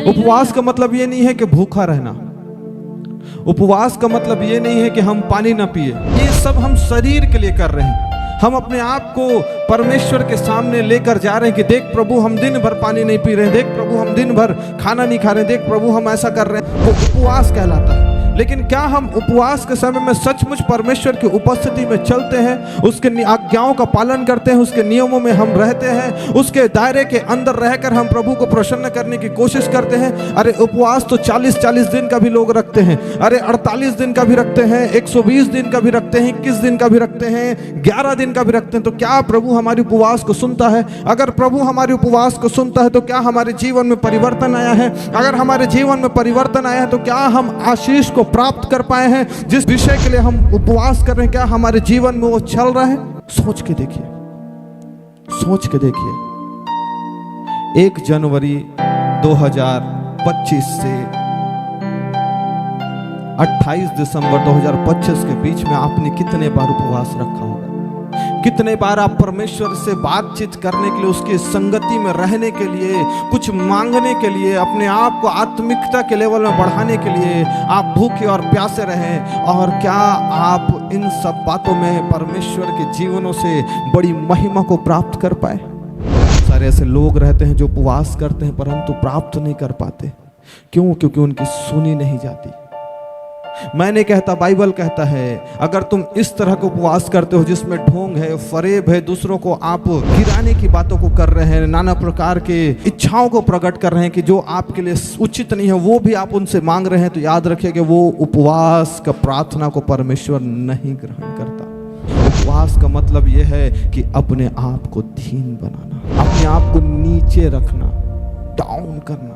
उपवास का मतलब ये नहीं है कि भूखा रहना। उपवास का मतलब ये नहीं है कि हम पानी ना पिए। ये सब हम शरीर के लिए कर रहे हैं। हम अपने आप को परमेश्वर के सामने लेकर जा रहे हैं कि देख प्रभु, हम दिन भर पानी नहीं पी रहे हैं, देख प्रभु, हम दिन भर खाना नहीं खा रहे हैं, देख प्रभु, हम ऐसा कर रहे हैं। वो उपवास कहलाता है। लेकिन क्या हम उपवास के समय में सचमुच परमेश्वर की उपस्थिति में चलते हैं, उसके आज्ञाओं का पालन करते हैं, उसके नियमों में हम रहते हैं, उसके दायरे के अंदर रहकर हम प्रभु को प्रसन्न करने की कोशिश करते हैं? अरे उपवास तो 40-40 दिन का भी लोग रखते हैं, अरे 48 दिन का भी रखते हैं, 120 दिन का भी रखते हैं, 21 दिन का भी रखते हैं, 11 दिन का भी रखते हैं। तो क्या प्रभु हमारी उपवास को सुनता है? अगर प्रभु हमारी उपवास को सुनता है तो क्या हमारे जीवन में परिवर्तन आया है? अगर हमारे जीवन में परिवर्तन आया है तो क्या हम आशीष को प्राप्त कर पाए हैं? जिस विषय के लिए हम उपवास कर रहे हैं, क्या हमारे जीवन में वो चल रहा है? सोच के देखिए, सोच के देखिए। 1 जनवरी 2025 से 28 दिसंबर 2025 के बीच में आपने कितने बार उपवास रखा होगा? कितने बार आप परमेश्वर से बातचीत करने के लिए, उसकी संगति में रहने के लिए, कुछ मांगने के लिए, अपने आप को आत्मिकता के लेवल में बढ़ाने के लिए आप भूखे और प्यासे रहें? और क्या आप इन सब बातों में परमेश्वर के जीवनों से बड़ी महिमा को प्राप्त कर पाए? सारे ऐसे लोग रहते हैं जो उपवास करते हैं परंतु प्राप्त नहीं कर पाते। क्यों? क्योंकि उनकी सुनी नहीं जाती। मैं नहीं कहता, बाइबल कहता है अगर तुम इस तरह का उपवास करते हो जिसमें ढोंग है, फरेब है, दूसरों को आप गिराने की बातों को कर रहे हैं, नाना प्रकार के इच्छाओं को प्रकट कर रहे हैं कि जो आपके लिए उचित नहीं है वो भी आप उनसे मांग रहे हैं, तो याद रखिए कि वो उपवास का प्रार्थना को परमेश्वर नहीं ग्रहण करता। उपवास का मतलब यह है कि अपने आप को दीन बनाना, अपने आप को नीचे रखना, डाउन करना,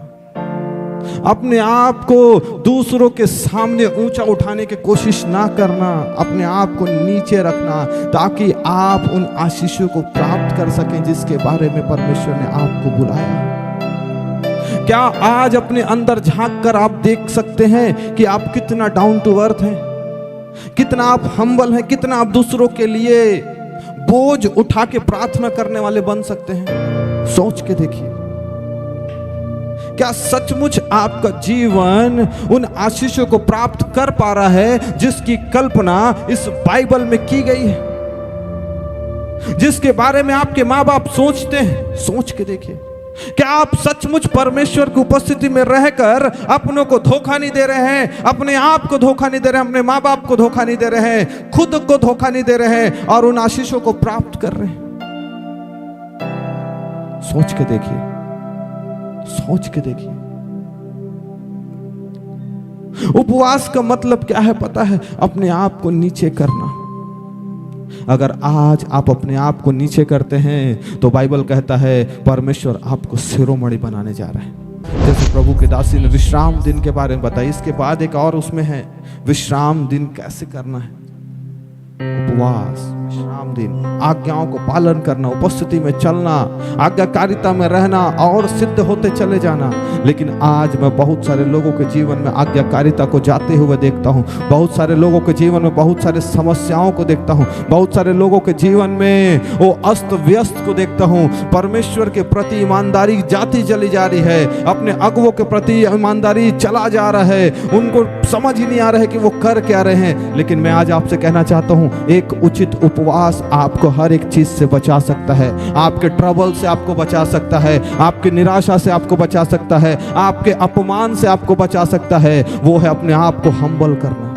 अपने आप को दूसरों के सामने ऊंचा उठाने की कोशिश ना करना, अपने आप को नीचे रखना, ताकि आप उन आशीषों को प्राप्त कर सकें जिसके बारे में परमेश्वर ने आपको बुलाया। क्या आज अपने अंदर झांक कर आप देख सकते हैं कि आप कितना डाउन टू अर्थ हैं, कितना आप हम्बल हैं, कितना आप दूसरों के लिए बोझ उठा के प्रार्थना करने वाले बन सकते हैं? सोच के देखिए। क्या सचमुच आपका जीवन उन आशीषों को प्राप्त कर पा रहा है जिसकी कल्पना इस बाइबल में की गई है, जिसके बारे में आपके माँ बाप सोचते हैं? सोच के देखिए। क्या आप सचमुच परमेश्वर की उपस्थिति में रहकर अपनों को धोखा नहीं दे रहे हैं, अपने आप को धोखा नहीं दे रहे हैं, अपने माँ बाप को धोखा नहीं दे रहे हैं, खुद को धोखा नहीं दे रहे हैं और उन आशीषों को प्राप्त कर रहे हैं? सोच के देखिए, सोच के देखिए। उपवास का मतलब क्या है पता है? अपने आप को नीचे करना। अगर आज आप अपने आप को नीचे करते हैं तो बाइबल कहता है परमेश्वर आपको शिरोमणि बनाने जा रहा है। जैसे प्रभु के दासी ने विश्राम दिन के बारे में बताया, इसके बाद एक और उसमें है विश्राम दिन कैसे करना है। उपवास, विश्राम दिन, आज्ञाओं को पालन करना, उपस्थिति में चलना, आज्ञाकारिता में रहना और सिद्ध होते चले जाना। लेकिन आज मैं बहुत सारे लोगों के जीवन में आज्ञाकारिता को जाते हुए देखता हूँ, बहुत सारे लोगों के जीवन में बहुत सारे समस्याओं को देखता हूँ, बहुत सारे लोगों के जीवन में वो अस्त व्यस्त को देखता हूँ। परमेश्वर के प्रति ईमानदारी जाती चली जा रही है, अपने अगुवों के प्रति ईमानदारी चला जा रहा है, उनको समझ ही नहीं आ रहा है कि वो कर क्या रहे हैं। लेकिन मैं आज आपसे कहना चाहता हूँ, एक उचित उपवास आपको हर एक चीज से बचा सकता है। आपके ट्रबल से आपको बचा सकता है, आपकी निराशा से आपको बचा सकता है, आपके अपमान से आपको बचा सकता है। वो है अपने आप को हम्बल करना।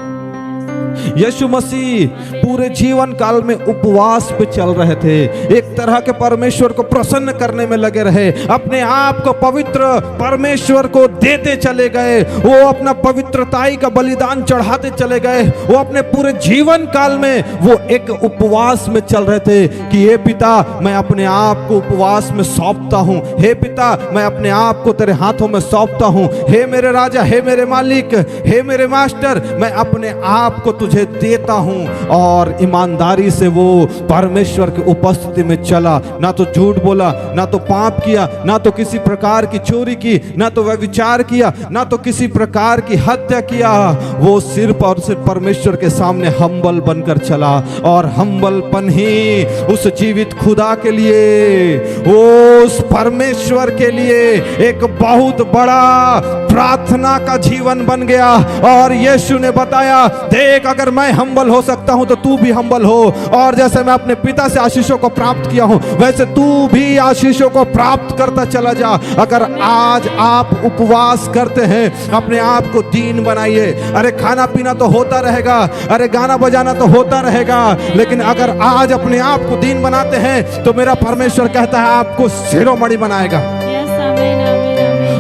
यीशु मसीह पूरे जीवन काल में उपवास पे चल रहे थे, एक तरह के परमेश्वर को प्रसन्न करने में लगे रहे, अपने आप को पवित्र परमेश्वर को देते चले गए, वो अपना पवित्रताई का बलिदान चढ़ाते चले गए। वो अपने पूरे जीवन काल में वो एक उपवास में चल रहे थे कि हे पिता, मैं अपने आप को उपवास में सौंपता हूँ, हे पिता, मैं अपने आप को तेरे हाथों में सौंपता हूँ, हे मेरे राजा, हे मेरे मालिक, हे मेरे मास्टर, मैं अपने आप को तुझे देता हूं। और ईमानदारी से वो परमेश्वर की उपस्थिति में चला, ना तो झूठ बोला, ना तो पाप किया, ना तो किसी प्रकार की चोरी की, ना तो व्यभिचार किया, ना तो किसी प्रकार की हत्या किया। वो सिर्फ और सिर्फ परमेश्वर के सामने हम्बल बनकर चला, और हम्बलपन ही उस जीवित खुदा के लिए, उस परमेश्वर के लिए एक बहुत बड़ा प्रार्थना का जीवन बन गया। और यीशु ने बताया, देख अगर मैं हम्बल हो सकता हूं तो तू भी हम्बल हो, और जैसे मैं अपने पिता से आशीषों को प्राप्त किया हूं वैसे तू भी आशीषों को प्राप्त करता चला जा। अगर आज आप उपवास करते हैं, अपने आप को दीन बनाइए। अरे खाना पीना तो होता रहेगा, अरे गाना बजाना तो होता रहेगा, लेकिन अगर आज अपने आप को दीन बनाते हैं तो मेरा परमेश्वर कहता है आपको शिरोमणि बनाएगा।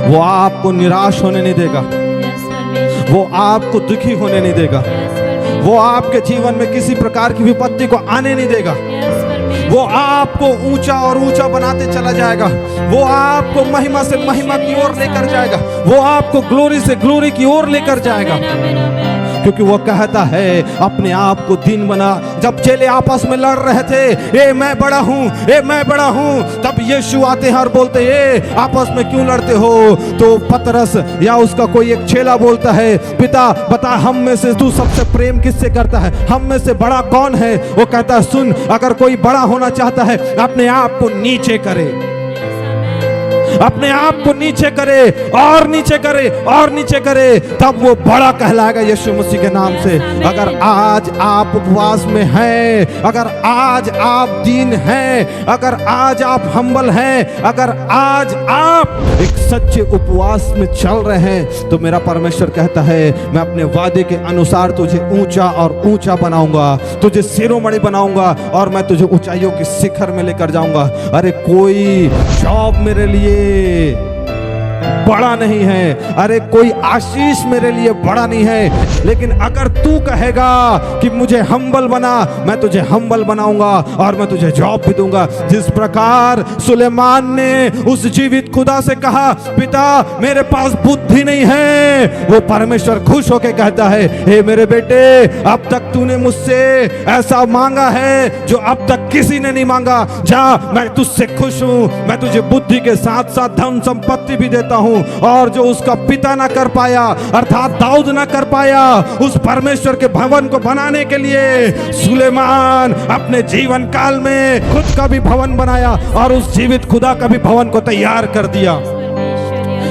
वो आपको निराश होने नहीं देगा, वो आपको दुखी होने नहीं देगा, वो आपके जीवन में किसी प्रकार की विपत्ति को आने नहीं देगा। वो आपको ऊंचा और ऊंचा बनाते चला जाएगा, वो आपको महिमा से महिमा की ओर लेकर जाएगा, वो आपको ग्लोरी से ग्लोरी की ओर लेकर जाएगा। क्योंकि वो कहता है अपने आप को दीन बना। जब चेले आपस में लड़ रहे थे, ए मैं बड़ा हूं, ए मैं बड़ा हूं, तब यीशु आते हैं और बोलते ए आपस में क्यों लड़ते हो? तो पतरस या उसका कोई एक चेला बोलता है, पिता बता हम में से तू सबसे प्रेम किससे करता है, हम में से बड़ा कौन है? वो कहता है सुन, अगर कोई बड़ा होना चाहता है अपने आप को नीचे करे, अपने आप को नीचे करे और नीचे करे और नीचे करे, तब वो बड़ा कहलाएगा यीशु मसीह के नाम से। अगर आज आप उपवास में हैं, अगर आज आप दीन हैं, अगर आज आप हम्बल हैं, अगर आज आप एक सच्चे उपवास में चल रहे हैं, तो मेरा परमेश्वर कहता है मैं अपने वादे के अनुसार तुझे ऊंचा और ऊंचा बनाऊंगा, तुझे शिरोमणि बनाऊंगा और मैं तुझे ऊंचाइयों के शिखर में लेकर जाऊंगा। अरे कोई जॉब मेरे लिए बड़ा नहीं है, अरे कोई आशीष मेरे लिए बड़ा नहीं है, लेकिन अगर तू कहेगा कि मुझे हम्बल बना, मैं तुझे हम्बल बनाऊंगा और मैं तुझे जॉब भी दूंगा। जिस प्रकार सुलेमान ने उस जीवित खुदा से कहा पिता मेरे पास बुद्धि नहीं है, वो परमेश्वर खुश होकर कहता है हे मेरे बेटे अब तक तूने मुझसे ऐसा मांगा है जो अब तक किसी ने नहीं मांगा, जा मैं तुझसे खुश हूं, मैं तुझे बुद्धि के साथ साथ धन संपत्ति भी देता हूं। और जो उसका पिता ना कर पाया, अर्थात दाऊद ना कर पाया, उस परमेश्वर के भवन को बनाने के लिए सुलेमान अपने जीवन काल में खुद का भी भवन बनाया और उस जीवित खुदा का भी भवन को तैयार कर दिया।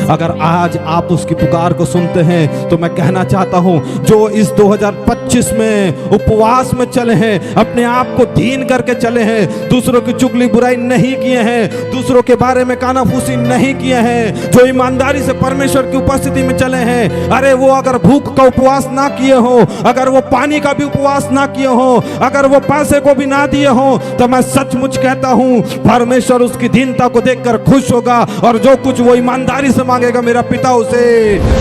अगर आज आप उसकी पुकार को सुनते हैं तो मैं कहना चाहता हूं, जो इस 2025 में उपवास में चले हैं, अपने आप को दीन करके चले हैं, दूसरों की चुगली बुराई नहीं किए हैं, दूसरों के बारे में कानाफूसी नहीं किए हैं, जो ईमानदारी से परमेश्वर की उपस्थिति में चले हैं, अरे वो अगर भूख का उपवास ना किए हो, अगर वो पानी का भी उपवास ना किए हो, अगर वो पैसे को भी ना दिए हो, तो मैं सचमुच कहता हूं परमेश्वर उसकी दीनता को देखकर खुश होगा और जो कुछ वो ईमानदारी से मांगेगा मेरा पिता उसे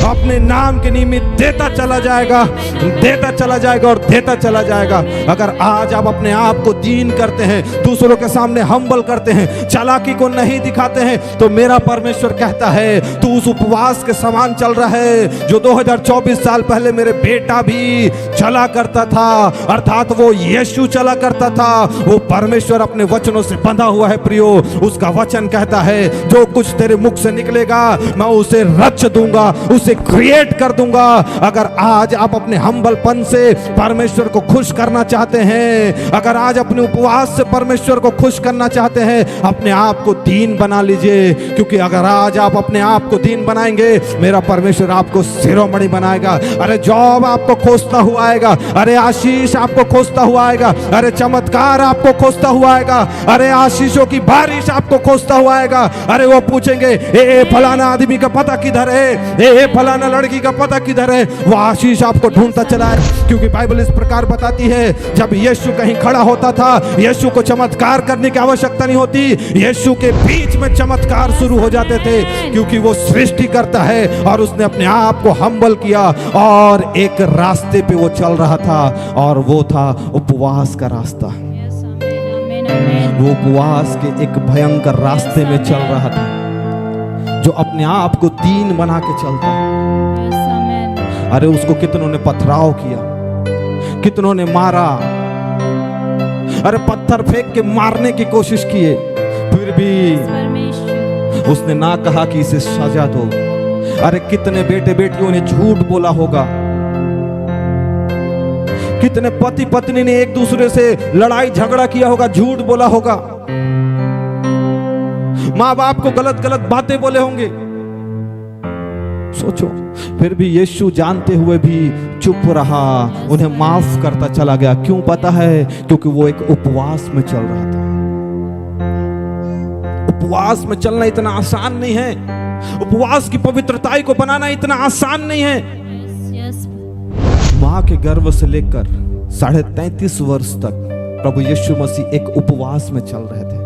अपने नाम के निमित्त देता चला जाएगा, देता चला जाएगा और देता चला जाएगा। अगर आज आप अपने आप को दीन करते हैं, दूसरों के सामने हम्बल करते हैं, चालाकी को नहीं दिखाते हैं, तो मेरा परमेश्वर कहता है तू उस उपवास के समान चल रहा है जो 2024 साल पहले मेरे बेटा भी चला करता था, अर्थात वो यीशु चला करता था। वो परमेश्वर अपने वचनों से बंधा हुआ है प्रियो, उसका वचन कहता है जो कुछ तेरे मुख से निकलेगा मैं उसे रच दूंगा, उसे क्रिएट कर दूंगा। अगर आज आप अपने हम्बलपन से परमेश्वर को खुश करना चाहते हैं, अगर आज अपने उपवास से परमेश्वर को खुश करना चाहते हैं, अपने आप को दीन बना लीजिए, क्योंकि अगर आज आप अपने आप को दीन बनाएंगे मेरा परमेश्वर आपको शिरोमणि बनाएगा। अरे जॉब आपको खोजता हुआ आएगा, अरे आशीष आपको खोजता हुआ आएगा, अरे चमत्कार आपको खोजता हुआ आएगा, अरे आशीषों की बारिश आपको खोजता हुआ आएगा। अरे वो पूछेंगे ए फलाना आदमी का पता किधर है, ए फलाना लड़की का पता किधर है, वो आशीष आपको ढूंढता चला है। क्योंकि बाइबल इस प्रकार बताती है जब यीशु कहीं खड़ा होता था, यीशु को चमत्कार करने की आवश्यकता नहीं होती, यीशु के बीच में चमत्कार शुरू हो जाते थे, क्योंकि वो सृष्टि करता है और उसने अपने आप को हम्बल किया और एक रास्ते पे वो चल रहा था और वो था उपवास का रास्ता। वो उपवास के एक भयंकर रास्ते में चल रहा था जो अपने आप को दीन बना के चलता। अरे उसको कितनों ने पथराव किया, कितनों ने मारा, अरे पत्थर फेंक के मारने की कोशिश किए, फिर भी उसने ना कहा कि इसे सजा दो। अरे कितने बेटे बेटियों ने झूठ बोला होगा, कितने पति पत्नी ने एक दूसरे से लड़ाई झगड़ा किया होगा, झूठ बोला होगा, माँ बाप को गलत गलत बातें बोले होंगे। सोचो, फिर भी यीशु जानते हुए भी चुप रहा, उन्हें माफ करता चला गया। क्यों पता है? क्योंकि वो एक उपवास में चल रहा था। उपवास में चलना इतना आसान नहीं है, उपवास की पवित्रता को बनाना इतना आसान नहीं है। मां के गर्भ से लेकर 33.5 वर्ष तक प्रभु यीशु मसीह एक उपवास में चल रहे थे।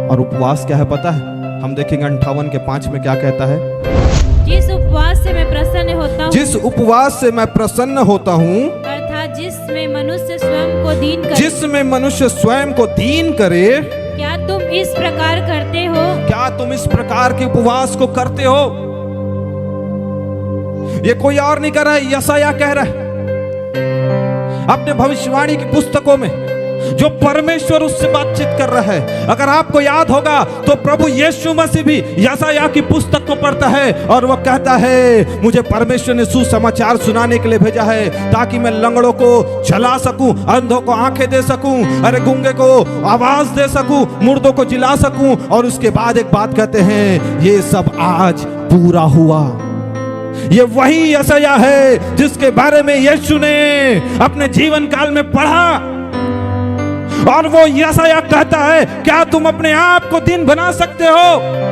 और उपवास क्या है पता है? हम देखेंगे 58:5 में क्या कहता है? जिस उपवास से मैं प्रसन्न होता हूँ, जिस उपवास से मैं प्रसन्न होता हूँ, अर्थात जिसमें मनुष्य स्वयं को दीन करे, जिसमें मनुष्य स्वयं को दीन करे। क्या तुम इस प्रकार करते हो? क्या तुम इस प्रकार के उपवास को करते हो? ये कोई और नहीं कर रहा है, यशायाह कह रहा है अपने भविष्यवाणी की पुस्तकों में, जो परमेश्वर उससे बातचीत कर रहा है। अगर आपको याद होगा तो प्रभु यीशु मसीह भी यशायाह की पुस्तक को पढ़ता है और वह कहता है, मुझे परमेश्वर ने सुसमाचार सुनाने के लिए भेजा है ताकि मैं लंगड़ों को चला सकूं, अंधों को आंखें दे सकूं, अरे गूंगे को आवाज दे सकूं, मुर्दों को जिला सकूं। और उसके बाद एक बात कहते हैं, ये सब आज पूरा हुआ। ये वही यशायाह है जिसके बारे में यीशु ने अपने जीवन काल में पढ़ा। और वो यशायाह कहता है, क्या तुम अपने आप को दीन बना सकते हो?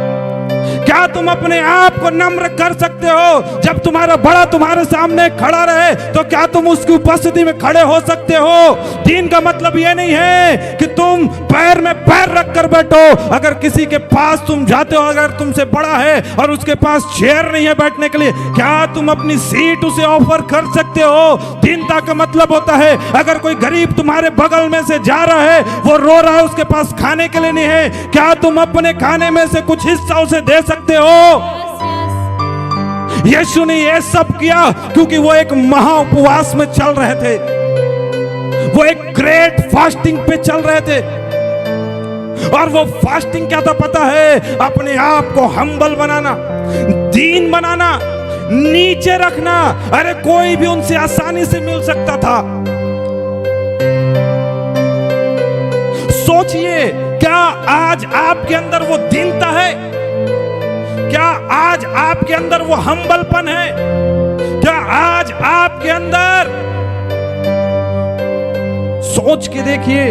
क्या तुम अपने आप को नम्र कर सकते हो? जब तुम्हारा बड़ा तुम्हारे सामने खड़ा रहे तो क्या तुम उसकी उपस्थिति में खड़े हो सकते हो? दीन का मतलब ये नहीं है कि तुम पैर में पैर रख कर बैठो। अगर किसी के पास तुम जाते हो, अगर तुमसे बड़ा है और उसके पास चेयर नहीं है बैठने के लिए, क्या तुम अपनी सीट उसे ऑफर कर सकते हो? दीनता का मतलब होता है, अगर कोई गरीब तुम्हारे बगल में से जा रहा है, वो रो रहा है, उसके पास खाने के लिए नहीं है, क्या तुम अपने खाने में से कुछ हिस्सा उसे दे सकते हो? यीशु ने यह सब किया क्योंकि वो एक महा उपवास में चल रहे थे, वो एक ग्रेट फास्टिंग पे चल रहे थे। और वो फास्टिंग क्या था पता है? अपने आप को हम्बल बनाना, दीन बनाना, नीचे रखना। अरे कोई भी उनसे आसानी से मिल सकता था। सोचिए, क्या आज आपके अंदर वो दीनता है? क्या आज आपके अंदर वो हम्बलपन है? क्या आज आपके अंदर, सोच के देखिए,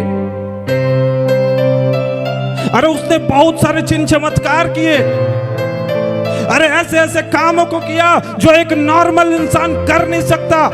अरे उसने बहुत सारे चिन्ह चमत्कार किए, अरे ऐसे ऐसे कामों को किया जो एक नॉर्मल इंसान कर नहीं सकता,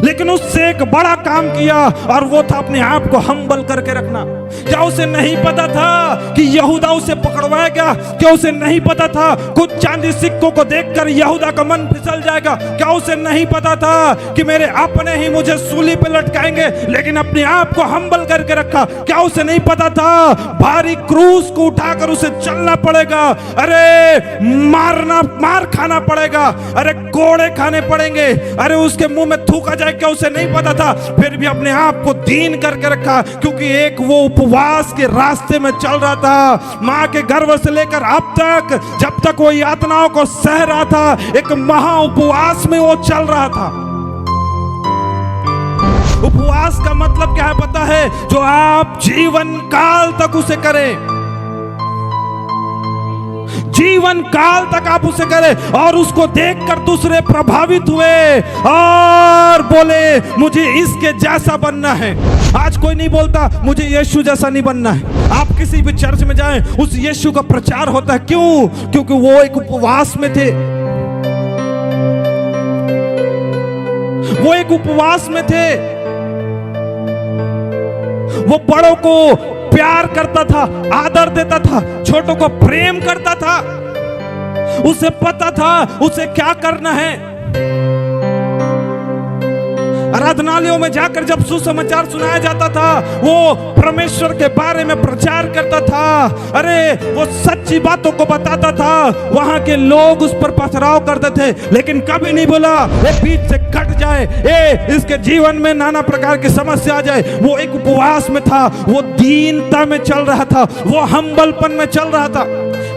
लेकिन उससे एक बड़ा काम किया और वो था अपने आप को हम्बल करके रखना। क्या उसे नहीं पता था कि यहूदा उसे पकड़वाएगा? क्या उसे नहीं पता था कुछ चांदी सिक्कों को देखकर यहूदा का मन फिसल जाएगा? क्या उसे नहीं पता था कि मेरे अपने ही मुझे सूली पे लटकाएंगे? लेकिन अपने आप को हम्बल करके रखा। क्या उसे नहीं पता था भारी क्रूस को उठाकर उसे चलना पड़ेगा? अरे मार खाना पड़ेगा, अरे कोड़े खाने पड़ेंगे, अरे उसके मुंह में थूका जाए। क्या उसे नहीं पता था? फिर भी अपने आप को दीन करके रखा, क्योंकि एक वो उपवास के रास्ते में चल रहा था। मां के गर्भ से लेकर अब तक, जब तक वो यातनाओं को सह रहा था, एक महा उपवास में वो चल रहा था। उपवास का मतलब क्या है पता है? जो आप जीवन काल तक उसे करें, जीवन काल तक आप उसे करें और उसको देखकर दूसरे प्रभावित हुए और बोले मुझे इसके जैसा बनना है। आज कोई नहीं बोलता मुझे यीशु जैसा नहीं बनना है। आप किसी भी चर्च में जाएं, उस यीशु का प्रचार होता है। क्यों? क्योंकि वो एक उपवास में थे, वो एक उपवास में थे। वो बड़ों को प्यार करता था, आदर देता था, छोटों को प्रेम करता था। उसे पता था उसे क्या करना है। आराधनालयों में जाकर जब सुसमाचार सुनाया जाता था, वो परमेश्वर के बारे में प्रचार करता था, अरे वो सच्ची बातों को बताता था, वहां के लोग उस पर पथराव करते थे, लेकिन कभी नहीं बोला वो बीच से कट जाए, इसके जीवन में नाना प्रकार की समस्या आ जाए। वो एक उपवास में था, वो दीनता में चल रहा था, वो हम्बलपन में चल रहा था।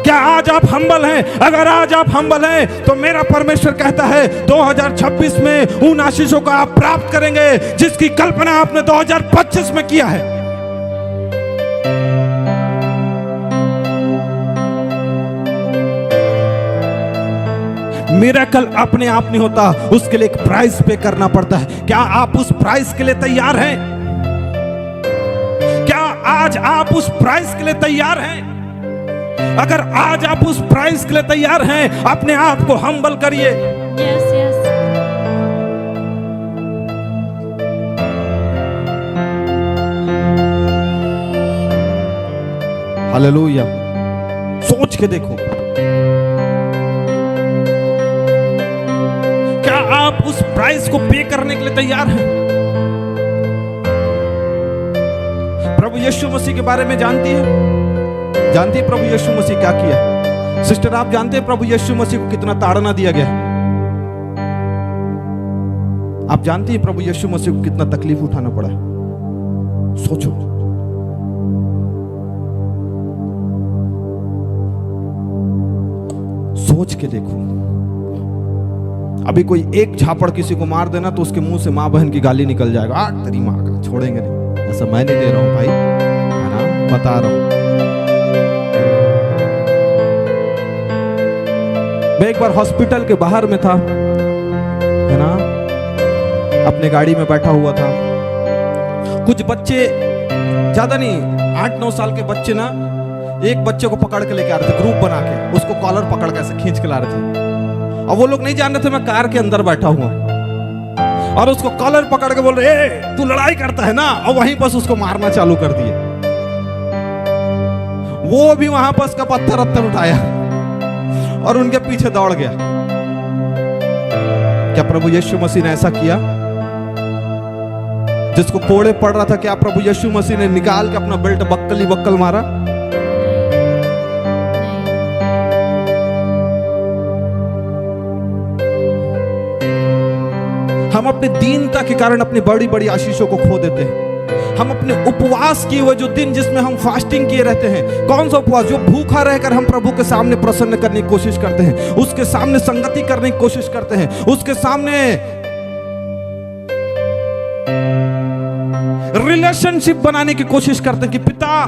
क्या आज आप हम्बल हैं? अगर आज आप हम्बल हैं तो मेरा परमेश्वर कहता है 2026 में उन आशीषों को आप प्राप्त करेंगे जिसकी कल्पना आपने 2025 में किया है। मिरेकल अपने आप नहीं होता, उसके लिए एक प्राइस पे करना पड़ता है। क्या आप उस प्राइस के लिए तैयार हैं? क्या आज आप उस प्राइस के लिए तैयार हैं? अगर आज आप उस प्राइस के लिए तैयार हैं, अपने आप को हम्बल करिए। Yes yes. हालेलुया। सोच के देखो, क्या आप उस प्राइस को पे करने के लिए तैयार हैं? प्रभु यीशु मसीह के बारे में जानती है? जानती है प्रभु यीशु मसीह क्या किया? सिस्टर, आप जानते हैं प्रभु यीशु मसीह को कितना ताड़ना दिया गया? आप जानती हैं प्रभु यीशु मसीह को कितना तकलीफ उठाना पड़ा? सोचो। सोच के देखो। अभी कोई एक झापड़ किसी को मार देना तो उसके मुंह से मां बहन की गाली निकल जाएगा, आ तेरी मां का, छोड़ेंगे नहीं। ऐसा मैं नहीं दे रहा हूं भाई, है ना, बता रहा हूं। मैं एक बार हॉस्पिटल के बाहर में था, है ना, अपने गाड़ी में बैठा हुआ था। कुछ बच्चे, ज्यादा नहीं, 8-9 साल के बच्चे ना, एक बच्चे को पकड़ के लेके आ रहे थे, ग्रुप बना के, उसको कॉलर पकड़ के ऐसे खींच के ला रहे थे। और वो लोग नहीं जान रहे थे मैं कार के अंदर बैठा हुआ, और उसको कॉलर पकड़ के बोल रहे, ए तू लड़ाई करता है ना, और वहीं पर उसको मारना चालू कर दिए। वो भी वहां पर उसका पत्थर उठाया और उनके पीछे दौड़ गया। क्या प्रभु यीशु मसीह ने ऐसा किया? जिसको कोड़े पड़ रहा था, क्या प्रभु यीशु मसीह ने निकाल के अपना बेल्ट बक्कल मारा? हम अपनी दीनता के कारण अपनी बड़ी बड़ी आशीषों को खो देते हैं। हम अपने उपवास किए हुए जो दिन जिसमें हम फास्टिंग किए रहते हैं, कौन सा उपवास? जो भूखा रहकर हम प्रभु के सामने प्रसन्न करने की कोशिश करते हैं, उसके सामने संगति करने की कोशिश करते हैं, उसके सामने रिलेशनशिप बनाने की कोशिश करते हैं कि पिता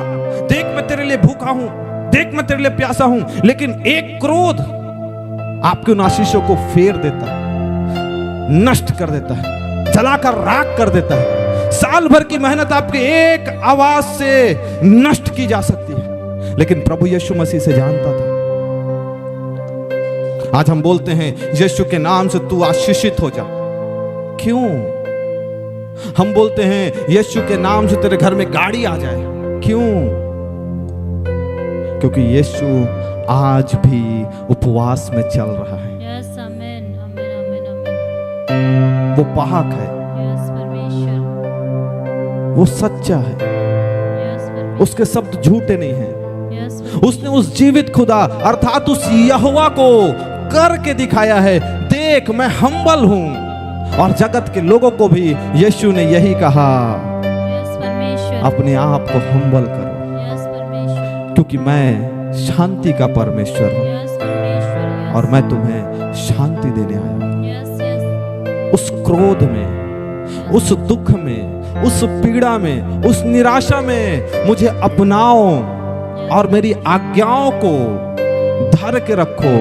देख मैं तेरे लिए भूखा हूं, देख मैं तेरे लिए प्यासा हूं। लेकिन एक क्रोध आपके उन आशीषों को फेर देता है, नष्ट कर देता है, जलाकर राख कर देता है। साल भर की मेहनत आपके एक आवाज से नष्ट की जा सकती है, लेकिन प्रभु यीशु मसीह से जानता था। आज हम बोलते हैं यीशु के नाम से तू आशीषित हो जा। क्यों? हम बोलते हैं यीशु के नाम से तेरे घर में गाड़ी आ जाए। क्यों? क्योंकि यीशु आज भी उपवास में चल रहा है। यस, आमेन आमेन आमेन आमेन। वो पाक है, यस परमेश्वर, वो सच्चा है, यस परमेश्वर, उसके शब्द झूठे नहीं हैं। यस उसने उस जीवित खुदा अर्थात उस यहोवा को करके दिखाया है। देख मैं हम्बल हूं, और जगत के लोगों को भी यीशु ने यही कहा, यस परमेश्वर, अपने आप को हम्बल करो, यस परमेश्वर, क्योंकि मैं शांति का परमेश्वर हूं यस परमेश्वर, और मैं तुम्हें शांति देने आया हूं। यस यस, उस क्रोध में, उस दुख में, उस पीड़ा में, उस निराशा में मुझे अपनाओ और मेरी आज्ञाओं को धर के रखो,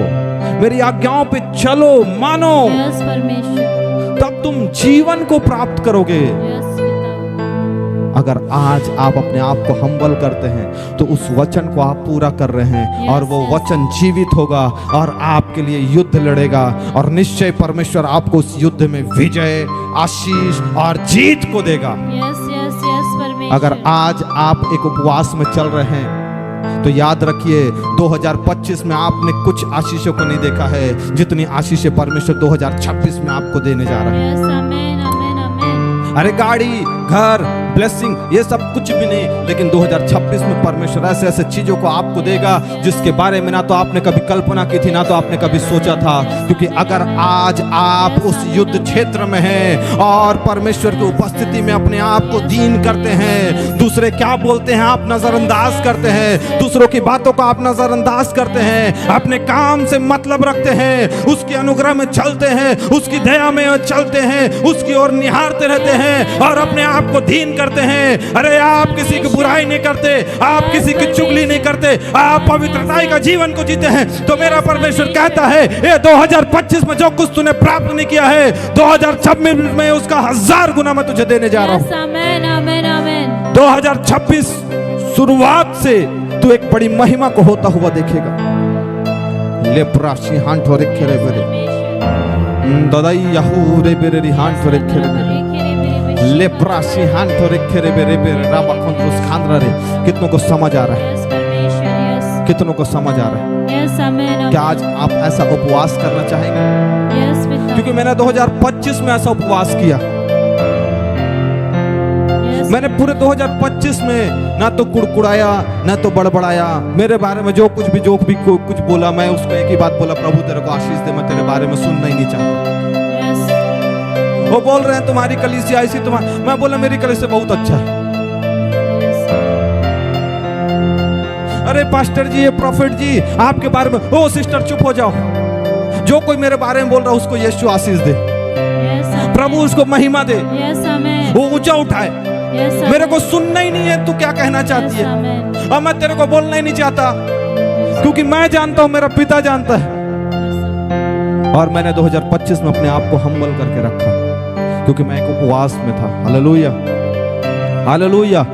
मेरी आज्ञाओं पे चलो, मानो, यस परमेश्वर, तब तुम जीवन को प्राप्त करोगे। यस पिता, अगर आज आप अपने आप को हम्बल करते हैं तो उस वचन को आप पूरा कर रहे हैं, और वो वचन जीवित होगा और आपके लिए युद्ध लड़ेगा, और निश्चय परमेश्वर आपको उस युद्ध में विजय, आशीष और जीत को देगा। यस यस यस परमेश्वर। अगर आज आप एक उपवास में चल रहे हैं तो याद रखिए 2025 में आपने कुछ आशीषों को नहीं देखा है जितनी आशीषें परमेश्वर 2026 में आपको देने जा रहा है। यस आमेन आमेन आमेन। अरे गाड़ी, घर, ब्लेसिंग, ये सब कुछ भी नहीं, लेकिन 2026 में परमेश्वर ऐसे ऐसे चीजों को आपको देगा जिसके बारे में ना तो आपने कभी कल्पना की थी, ना तो आपने कभी सोचा था। क्योंकि अगर आज आप उस युद्ध क्षेत्र में हैं और परमेश्वर की उपस्थिति में अपने आप को दीन करते हैं, दूसरे क्या बोलते हैं आप नजरअंदाज करते हैं, दूसरों की बातों को आप नजरअंदाज करते हैं, अपने काम से मतलब रखते हैं, उसके अनुग्रह में चलते हैं, उसकी दया में चलते हैं, उसकी ओर निहारते रहते हैं और अपने आप को दीन करते हैं। अरे आप किसी की बुराई नहीं करते, आप किसी की चुगली नहीं करते, आप पवित्रताई का जीवन को जीते हैं। तो मेरा परमेश्वर कहता है ये 2025 में जो कुछ तूने प्राप्त नहीं किया है, 2026 में उसका 1000 गुना मैं तुझे देने जा रहा हूं। आमेन आमेन आमेन। 2026 शुरुआत से तू एक बड़ी महिमा को होता हुआ देखेगा। लेप्राशी हांट हो रखे रे बेरे दादाई याहू रे बेरे री हांट हो रखे रे बेरे लेप्राशी हांट हो रखे रे बेरे बेरे राबा कंट्रोस खांद्रा रे। कितनों को समझ आ रहा है? कितनों को समझ आ रहा है? क्या आज आप ऐसा उपवास करना चाहेंगे? क्योंकि मैंने 2025 में ऐसा उपवास किया। मैंने पूरे 2025 में ना तो कुड़कुड़ाया, ना तो बड़बड़ाया, मेरे बारे में जो कुछ भी कुछ बोला, मैं उसको एक ही बात बोला, प्रभु तेरे को आशीष दे, मैं तेरे बारे में सुनना ही नहीं चाहता। वो बोल रहे हैं तुम्हारी कलीसिया ऐसी, मैं बोला मेरी कलीसिया बहुत अच्छा है। अरे पास्टर जी, ये प्रॉफिट जी आपके बारे में, ओ सिस्टर चुप हो जाओ, जो कोई मेरे बारे में बोल रहा है उसको यीशु आशीष दे, प्रभु उसको महिमा दे, वो ऊंचा उठाए। मेरे को सुनना ही नहीं है तू क्या कहना चाहती है, और मैं तेरे को बोलना ही नहीं चाहता, क्योंकि मैं जानता हूं, मेरा पिता जानता है। और मैंने 2025 में अपने आप को हम्बल करके रखा, क्योंकि मैं एक उपवास में था। Hallelujah hallelujah.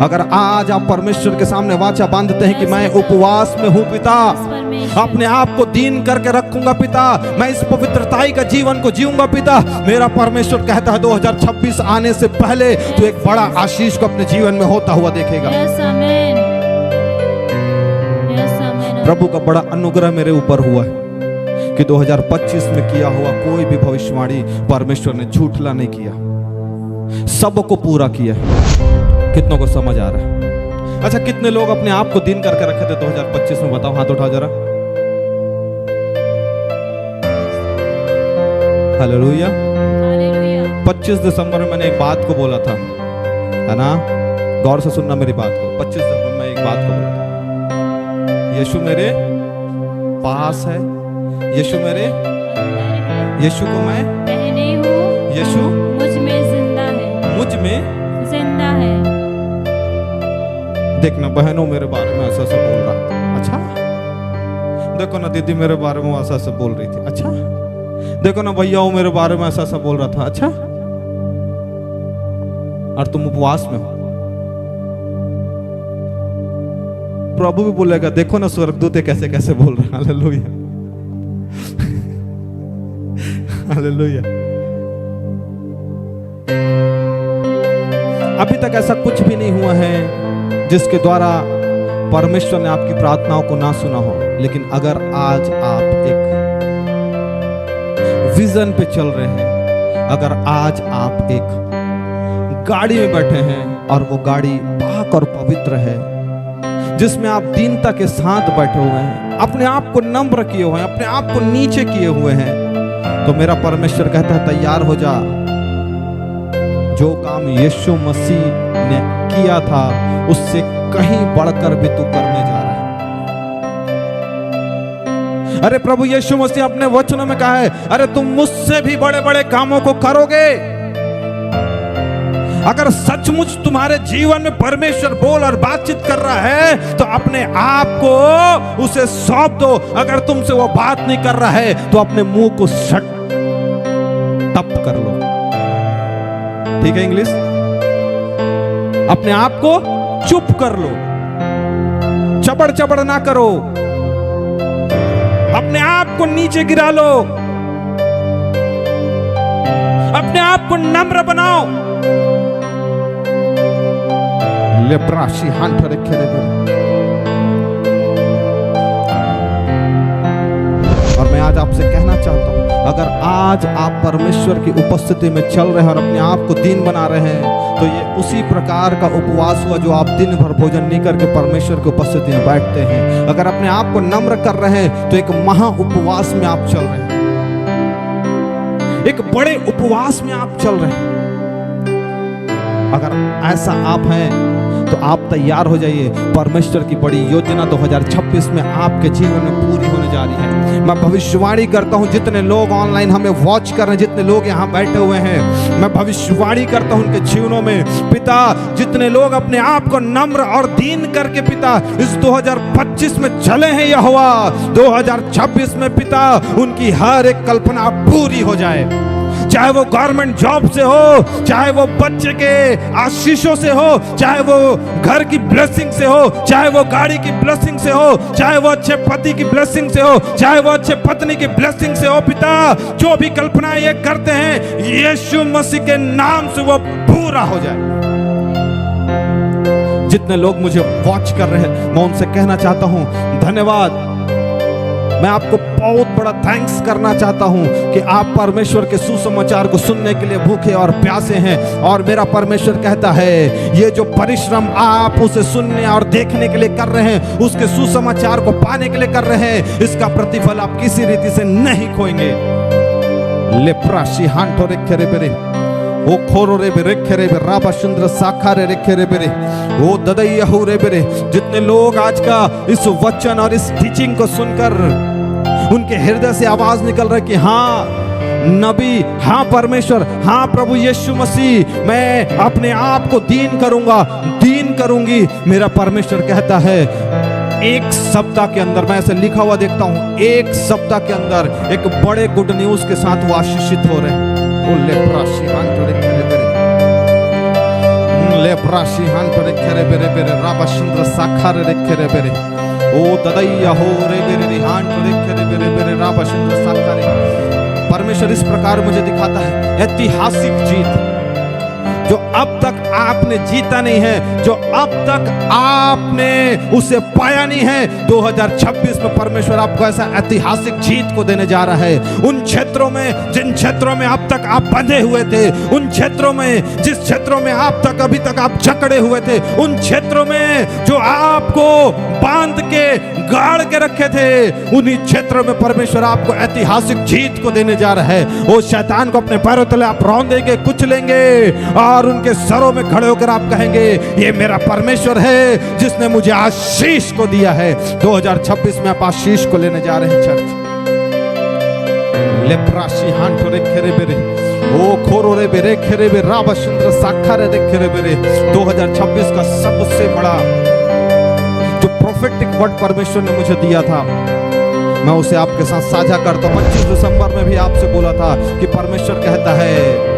अगर आज आप परमेश्वर के सामने वाचा बांधते हैं कि मैं उपवास में हूं पिता, अपने आप को दीन करके रखूंगा पिता, मैं इस पवित्रताई का जीवन को जीऊंगा पिता, मेरा परमेश्वर कहता है 2026 आने से पहले तो एक बड़ा आशीष को अपने जीवन में होता हुआ देखेगा। प्रभु का बड़ा अनुग्रह मेरे ऊपर हुआ है कि 2025 में किया हुआ कोई भी भविष्यवाणी परमेश्वर ने झूठला नहीं किया, सबको पूरा किया। कितनों को समझ आ रहा है? अच्छा, कितने लोग अपने आप को दीन करके रखे थे 2025 में? बताओ, हाथ उठाओ जरा। हालेलुया। 25 दिसंबर में मैंने एक बात को बोला था, है ना? गौर से सुनना मेरी बात को। 25 दिसंबर में एक बात को बोला था, यीशु मेरे पास है, यीशु मेरे, यीशु को मैं पहने हूँ, यीशु मुझ में जिंदा है, मुझ में जिंदा है। देखना बहनों मेरे बारे में ऐसा ऐसा बोल रहा था, अच्छा। देखो ना दीदी मेरे बारे में ऐसा ऐसा बोल रही थी, अच्छा। देखो ना भैया वो मेरे बारे में ऐसा ऐसा बोल रहा था, अच्छा। और तुम उपवास में हो। प्रभु भी बोलेगा, देखो ना स्वर्गदूत कैसे कैसे बोल रहा है। Hallelujah hallelujah. अभी तक ऐसा कुछ भी नहीं हुआ है जिसके द्वारा परमेश्वर ने आपकी प्रार्थनाओं को ना सुना हो, लेकिन अगर आज आप एक विजन पे चल रहे हैं, अगर आज आप एक गाड़ी में बैठे हैं और वो गाड़ी पाक और पवित्र है, जिसमें आप दीनता के साथ बैठे हुए हैं, अपने आप को नम्र किए हुए हैं, अपने आप को नीचे किए हुए हैं, तो मेरा परमेश्वर कहता है तैयार हो जा। जो काम यीशु मसीह ने किया था उससे कहीं बढ़कर भी तू करने जा रहा है। अरे प्रभु यीशु मसीह अपने वचनों में कहा है, अरे तुम मुझसे भी बड़े बड़े कामों को करोगे। अगर सचमुच तुम्हारे जीवन में परमेश्वर बोल और बातचीत कर रहा है तो अपने आप को उसे सौंप दो। अगर तुमसे वो बात नहीं कर रहा है तो अपने मुंह को शट तप कर लो। ठीक है इंग्लिश? अपने आप को चुप कर लो, चबड़ चबड़ ना करो, अपने आप को नीचे गिरा लो, अपने आप को नम्र बनाओ। लेप्राशी हाथ रखे और मैं आज आपसे कहना चाहता हूं, अगर आज आप परमेश्वर की उपस्थिति में चल रहे हैं और अपने आप को दीन बना रहे हैं, तो ये उसी प्रकार का उपवास हुआ जो आप दिन भर भोजन नहीं करके परमेश्वर की उपस्थिति में बैठते हैं। अगर अपने आप को नम्र कर रहे हैं तो एक महा उपवास में आप चल रहे हैं, एक बड़े उपवास में आप चल रहे हैं। अगर ऐसा आप हैं तो आप तैयार हो जाइए, परमेश्वर की बड़ी योजना 2026 में आपके जीवन में पूरी होने जा रही है। मैं भविष्यवाणी करता हूं, जितने लोग ऑनलाइन हमें वॉच कर रहे हैं, जितने लोग यहां बैठे हुए हैं, मैं भविष्यवाणी करता हूं उनके जीवनों में पिता, जितने लोग अपने आप को नम्र और दीन करके पिता इस 2025 में चले हैं, यहोवा 2026 में पिता उनकी हर एक कल्पना पूरी हो जाए। चाहे वो गवर्नमेंट जॉब से हो, चाहे वो बच्चे के आशीषों से हो, चाहे वो घर की ब्लेसिंग से हो, चाहे वो गाड़ी की ब्लेसिंग से हो, चाहे वो अच्छे पति की ब्लेसिंग से हो, चाहे वो अच्छे पत्नी की ब्लेसिंग से हो, पिता जो भी कल्पना ये करते हैं यीशु मसीह के नाम से वो पूरा हो जाए। जितने लोग मुझे वॉच कर रहे हैं मैं उनसे कहना चाहता हूं धन्यवाद। मैं आपको बहुत बड़ा थैंक्स करना चाहता हूं कि आप परमेश्वर के सुसमाचार को सुनने के लिए भूखे और प्यासे हैं। और मेरा परमेश्वर कहता है ये जो परिश्रम आप उसे सुनने और देखने के लिए कर रहे हैं, उसके सुसमाचार को पाने के लिए कर रहे हैं, इसका प्रतिफल आप किसी रीति से नहीं खोएंगे। लेप्राशी हांटो रेखेरे बेरे ओ खोरो रे बेरे खेरे बे राबा सुंदर साखारे रे खेरे बेरे ओ ददैया हो रे बेरे। जितने लोग आज का इस वचन और इस टीचिंग को सुनकर उनके हृदय से आवाज निकल रही कि हाँ नबी, हाँ परमेश्वर, हाँ प्रभु यीशु मसीह, मैं अपने आप को दीन करूंगा, दीन करूंगी। मेरा परमेश्वर कहता है एक सप्ताह के अंदर, मैं ऐसे लिखा हुआ देखता हूं, एक सप्ताह के अंदर एक बड़े गुड न्यूज के साथ वो आशीषित हो रहे हैं। लेप्राशी हांटो रे खेरे बेरे, लेप्राशी हांटो रे खेरे बेरे बेरे राबा सुंदर साखारे रे खेरे बेरे ओ ददैया हो रे बेरे रे हांटो रे खेरे बेरे बेरे राबा सुंदर साखारे। परमेश्वर इस प्रकार मुझे दिखाता है ऐतिहासिक जीत जो अब तक आपने जीता नहीं है, जो अब तक आपने उसे पाया नहीं है। 2026 में परमेश्वर आपको ऐसा ऐतिहासिक जीत को देने जा रहा है। उन क्षेत्रों में, जिन क्षेत्रों में अब तक आप बंधे हुए थे, उन क्षेत्रों में, जिस क्षेत्रों में आप तक अभी तक आप जकड़े हुए थे, उन क्षेत्रों में जो आपको बांध के गाड़ के रखे थे, उन्हीं क्षेत्रों में परमेश्वर आपको ऐतिहासिक जीत को देने जा रहा है। वो शैतान को अपने पैरों तले आप रौंदेंगे, कुचलेंगे और उनके सरों में खड़े होकर आप कहेंगे ये मेरा परमेश्वर है जिसने मुझे आशीष को दिया है। 2026 में आप आशीष को लेने जा रहे हैं चर्च। लेप्राशी हांटो रे खेरे बेरे ओ खोरो रे बेरे खेरे बे राबा सुंदर साखारे रे खेरे बेरे। 2026 का सबसे बड़ा जो प्रोफेटिक वर्ड परमेश्वर ने मुझे दिया था मैं उसे आपके साथ साझा करता हूं। 25 दिसंबर में भी आपसे बोला था कि परमेश्वर कहता है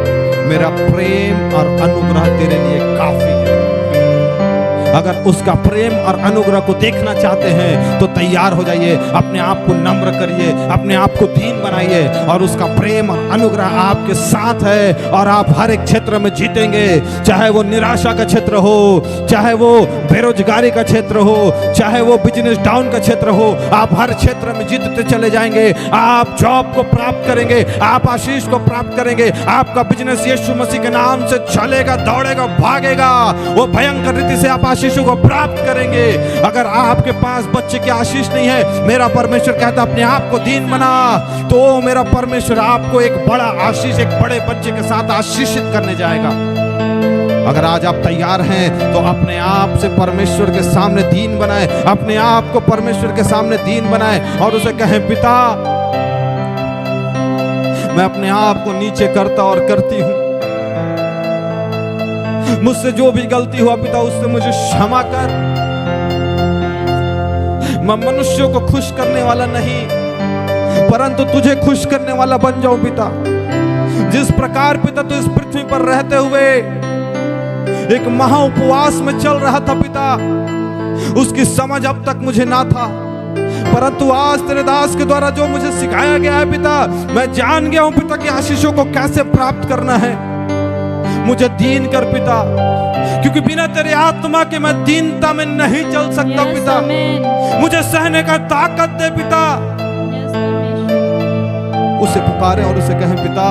मेरा प्रेम और अनुग्रह तेरे लिए काफी है। अगर उसका प्रेम और अनुग्रह को देखना चाहते हैं तो तैयार हो जाइए, अपने आप को नम्र करिए, अपने आप को दीन बनाइए और उसका प्रेम और अनुग्रह आपके साथ है और आप हर एक क्षेत्र में जीतेंगे। चाहे वो निराशा का क्षेत्र हो, चाहे वो बेरोजगारी का क्षेत्र हो, चाहे वो बिजनेस डाउन का क्षेत्र हो, आप हर क्षेत्र में जीतते चले जाएंगे। आप जॉब को प्राप्त करेंगे, आप आशीष को प्राप्त करेंगे, आपका बिजनेस यीशु मसीह के नाम से चलेगा, दौड़ेगा, भागेगा। वो भयंकर रीति से आप आशीष को प्राप्त करेंगे। अगर आपके पास बच्चे की आशीष नहीं है, मेरा परमेश्वर कहता अपने आप को दीन बना, तो मेरा परमेश्वर आपको एक बड़ा आशीष, एक बड़े बच्चे के साथ आशीषित करने जाएगा। अगर आज आप तैयार हैं तो अपने आप से परमेश्वर के सामने दीन बनाए, अपने आप को परमेश्वर के सामने दीन बनाए और उसे कहें पिता मैं अपने आप को नीचे करता और करती हूं, मुझसे जो भी गलती हुआ पिता उससे मुझे क्षमा कर। मैं मनुष्यों को खुश करने वाला नहीं परंतु तुझे खुश करने वाला बन जाऊं पिता। जिस प्रकार पिता तू इस पृथ्वी पर रहते हुए एक महा उपवास में चल रहा था पिता, उसकी समझ अब तक मुझे ना था, परंतु आज तेरे दास के द्वारा जो मुझे सिखाया गया है पिता, मैं जान गया हूं पिता कि आशीषों को कैसे प्राप्त करना है। मुझे दीन कर पिता, क्योंकि बिना तेरे आत्मा के मैं दीनता में नहीं चल सकता पिता। मुझे सहने का ताकत दे पिता। उसे पुकारें और उसे कहें, पिता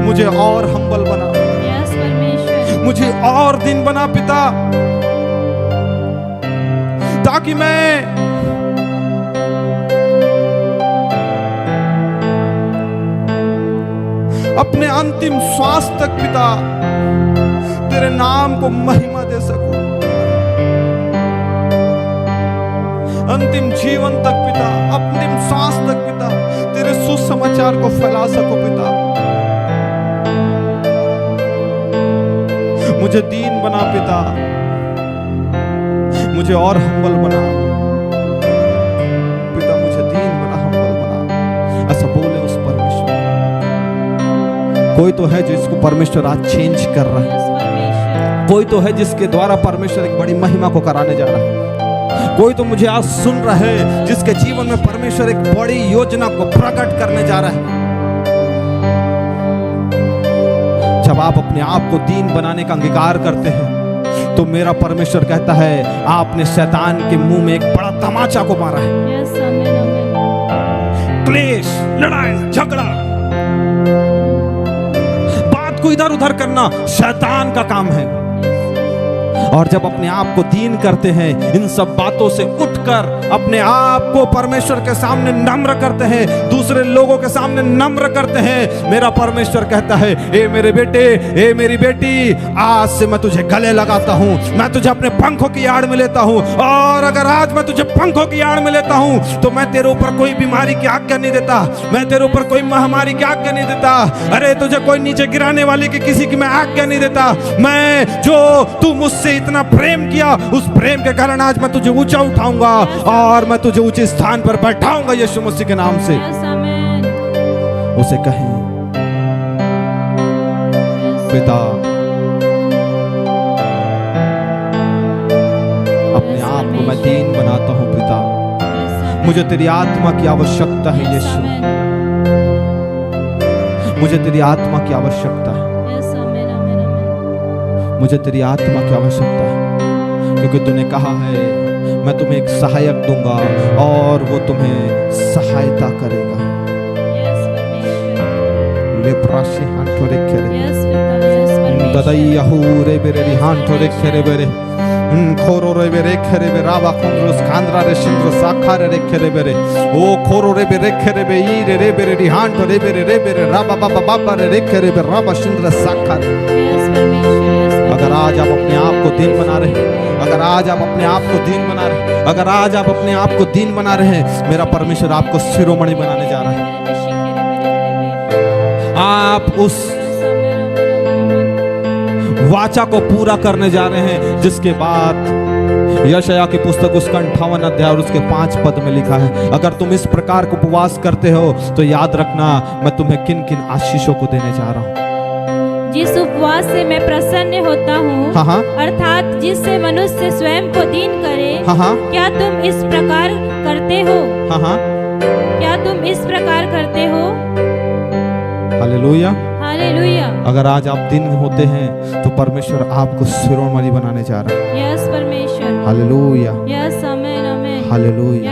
मुझे और हम्बल बना, यस परमेश्वर, मुझे और दिन बना पिता, ताकि मैं अपने अंतिम श्वास तक पिता तेरे नाम को महिमा दे सकूं, अंतिम जीवन तक पिता, अंतिम सांस तक पिता तेरे सुसमाचार को फैला सकूं पिता। मुझे दीन बना पिता, मुझे और हम्बल बना पिता, मुझे दीन बना, हम्बल बना। ऐसा बोले उस परमेश्वर। कोई तो है जिसको परमेश्वर आज चेंज कर रहा है, यस परमेश्वर, कोई तो है जिसके द्वारा परमेश्वर एक बड़ी महिमा को कराने जा रहा है, कोई तो मुझे आज सुन रहा है जिसके जीवन में परमेश्वर एक बड़ी योजना को प्रकट करने जा रहा है। जब आप अपने आप को दीन बनाने का अंगीकार करते हैं तो मेरा परमेश्वर कहता है आपने शैतान के मुंह में एक बड़ा तमाचा को मारा है। यस आमीन आमीन, क्लेश, लड़ाई, झगड़ा, बात को इधर उधर करना शैतान का काम है। और जब अपने आप को दीन करते हैं, इन सब बातों से उठकर अपने आप को परमेश्वर के सामने नम्र करते हैं, दूसरे लोगों के सामने नम्र करते हैं, मेरा परमेश्वर कहता है, ए मेरे बेटे, ए मेरी बेटी, आज से मैं तुझे गले लगाता हूं, मैं तुझे अपने पंखों की आड़ में लेता हूं। और अगर आज मैं तुझे पंखों की आड़ में लेता हूं तो मैं तेरे ऊपर कोई बीमारी की आज्ञा नहीं देता, मैं तेरे ऊपर कोई महामारी की आज्ञा नहीं देता, अरे तुझे कोई नीचे गिराने वाली की किसी की मैं आज्ञा नहीं देता। मैं जो तू मुझसे इतना प्रेम किया, उस प्रेम के कारण आज मैं तुझे ऊंचा उठाऊंगा और मैं तुझे ऊंचे स्थान पर बैठाऊंगा यीशु मसीह के नाम से। यस आमीन, उसे कहें, पिता अपने आप को मैं दीन बनाता हूं पिता, मुझे तेरी आत्मा की आवश्यकता है यीशु, मुझे तेरी आत्मा की आवश्यकता है, यस आमीन आमीन आमीन, मुझे तेरी आत्मा की आवश्यकता है, क्योंकि तूने कहा है मैं तुम्हें एक सहायक दूंगा और वो तुम्हें सहायता करेगा। यस परमेश्वर, लेप्राशी हांठोरे खेरे यस पिता, यस परमेश्वर, ददाई यहूरे बेरे हांठोरे खेरे बेरे खोरो रे बेरे खेरे बे रावा कुंद्रस खांद्रा रे शिंद्र साखारे रे खेरे बेरे ओ खोरो रे बेरे खेरे बे ई रे बेरे हांठोरे बेरे राबा बाबा बाबा रे खेरे बे रावा शिंद्र साखारे। यस परमेश्वर, यस अगर आज आप अपने आप को दीन बना रहे हैं, अगर आज आप अपने आप को दीन बना रहे हैं, अगर आज आप अपने आप को दीन बना रहे हैं, मेरा परमेश्वर आपको शिरोमणि बनाने जा रहा है। आप उस वाचा को पूरा करने जा रहे हैं जिसके बाद यशायाह की पुस्तक उसका 58 अध्याय और उसके 5 पद में लिखा है, अगर तुम इस प्रकार को उपवास करते हो तो याद रखना मैं तुम्हें किन किन आशीषों को देने जा रहा हूँ। जिस उपवास से मैं प्रसन्न होता हूँ, हाँ हाँ अर्थात जिससे मनुष्य स्वयं को दीन करे, हाँ हाँ क्या तुम इस प्रकार करते हो? हाँ हाँ, क्या तुम इस प्रकार करते हो? हालेलुया। हालेलुया, अगर आज आप दिन होते हैं तो परमेश्वर आपको शिरोमणि बनाने जा रहा है। यस परमेश्वर, हालेलुया, यस आमीन आमीन, हालेलुया।